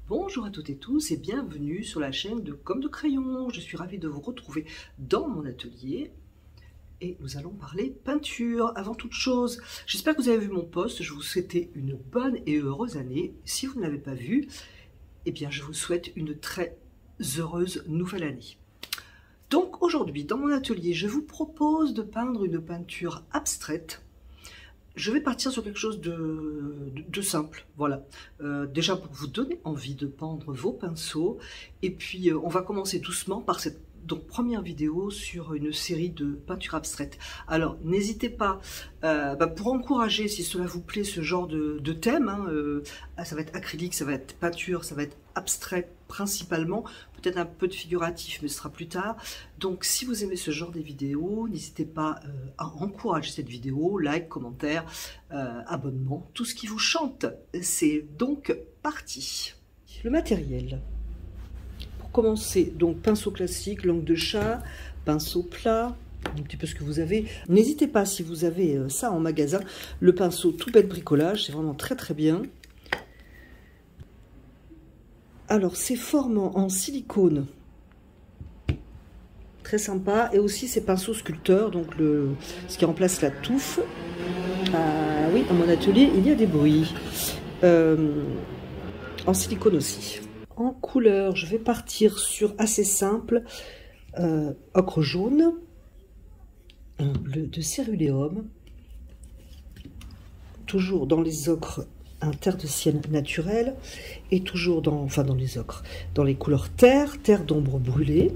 Bonjour à toutes et tous et bienvenue sur la chaîne de Comme de Crayon. Je suis ravie de vous retrouver dans mon atelier et nous allons parler peinture. Avant toute chose, j'espère que vous avez vu mon post. Je vous souhaite une bonne et heureuse année. Si vous ne l'avez pas vu, eh bien je vous souhaite une très heureuse nouvelle année. Donc aujourd'hui, dans mon atelier, je vous propose de peindre une peinture abstraite. Je vais partir sur quelque chose de simple, voilà. Déjà pour vous donner envie de peindre vos pinceaux. Et puis on va commencer doucement par cette première vidéo sur une série de peintures abstraites. Alors n'hésitez pas, pour encourager, si cela vous plaît, ce genre de thème, ça va être acrylique, ça va être peinture, ça va être abstrait principalement, peut-être un peu de figuratif, mais ce sera plus tard. Donc si vous aimez ce genre de vidéos, n'hésitez pas à encourager cette vidéo, like, commentaire, abonnement, tout ce qui vous chante. C'est donc parti. Le matériel. Pour commencer, donc pinceau classique, langue de chat, pinceau plat, un petit peu ce que vous avez. N'hésitez pas, si vous avez ça en magasin, le pinceau tout bête bricolage, c'est vraiment très très bien. Alors, ces formes en silicone, très sympa. Et aussi ces pinceaux sculpteurs, donc ce qui remplace la touffe. Ah oui, dans mon atelier, il y a des bruits. En silicone aussi. En couleur, je vais partir sur assez simple. Ocre jaune, un bleu de céruléum. Toujours dans les ocres, un terre de sienne naturel, et toujours dans les ocres, dans les couleurs terre d'ombre brûlée,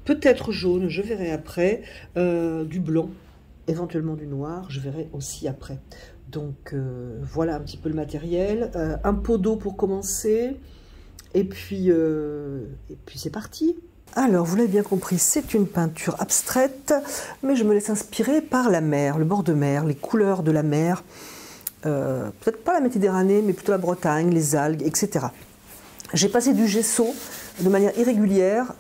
peut-être jaune, je verrai après, du blanc, éventuellement du noir, je verrai aussi après. Donc voilà un petit peu le matériel, un pot d'eau pour commencer, et puis c'est parti. Alors, vous l'avez bien compris, c'est une peinture abstraite, mais je me laisse inspirer par la mer, le bord de mer, les couleurs de la mer. Peut-être pas la Méditerranée, mais plutôt la Bretagne, les algues, etc. J'ai passé du gesso de manière irrégulière.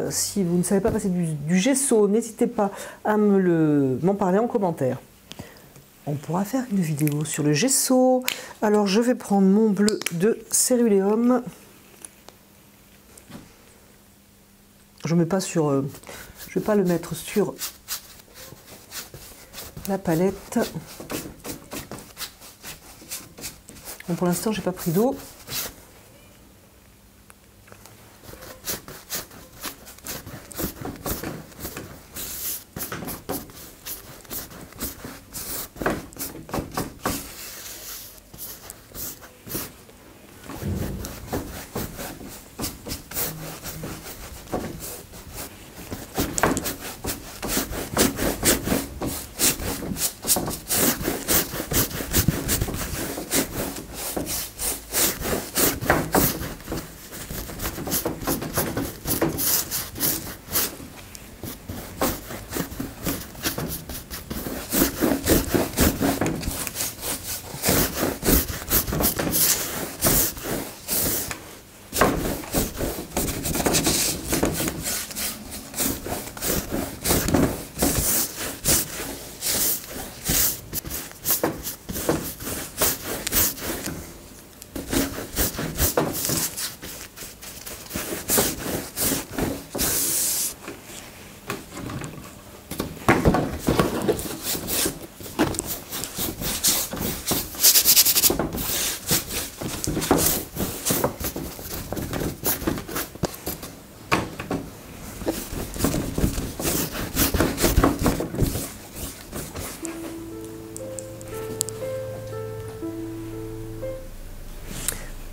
Si vous ne savez pas passer du gesso, n'hésitez pas à m'en parler en commentaire. On pourra faire une vidéo sur le gesso. Alors je vais prendre mon bleu de céruléum. Je ne vais pas le mettre sur la palette. Bon, pour l'instant, j'ai pas pris d'eau.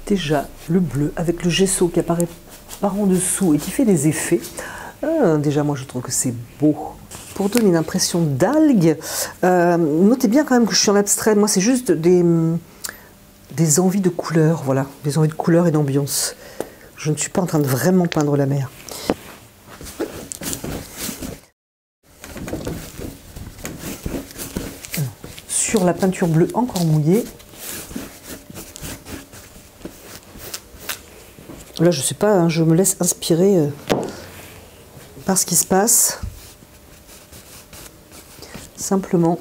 Déjà le bleu avec le gesso qui apparaît par en dessous et qui fait des effets. Déjà moi je trouve que c'est beau. Pour donner une impression d'algue, notez bien quand même que je suis en abstrait. Moi c'est juste des envies de couleurs, voilà, des envies de couleurs et d'ambiance. Je ne suis pas en train de vraiment peindre la mer. Sur la peinture bleue encore mouillée. Là, je sais pas, hein, je me laisse inspirer par ce qui se passe. Simplement.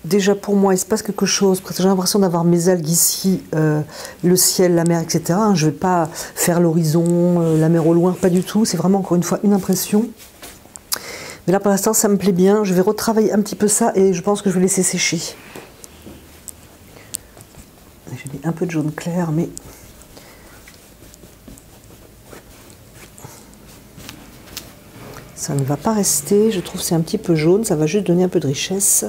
déjà pour moi, il se passe quelque chose. J'ai l'impression d'avoir mes algues ici, le ciel, la mer, etc. Je ne vais pas faire l'horizon, la mer au loin, pas du tout. C'est vraiment encore une fois une impression. Mais là, pour l'instant, ça me plaît bien. Je vais retravailler un petit peu ça et je pense que je vais laisser sécher. J'ai mis un peu de jaune clair, mais... ça ne va pas rester. Je trouve que c'est un petit peu jaune. Ça va juste donner un peu de richesse.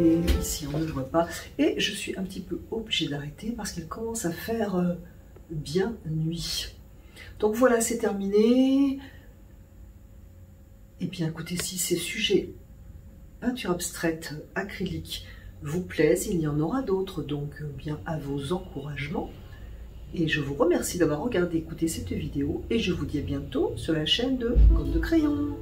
Et ici, on ne le voit pas. Et je suis un petit peu obligée d'arrêter parce qu'il commence à faire bien nuit. Donc voilà, c'est terminé. Et bien écoutez, si ces sujets peinture abstraite, acrylique vous plaisent, il y en aura d'autres, donc bien à vos encouragements. Et je vous remercie d'avoir regardé, écouté cette vidéo et je vous dis à bientôt sur la chaîne de Comme de Crayon.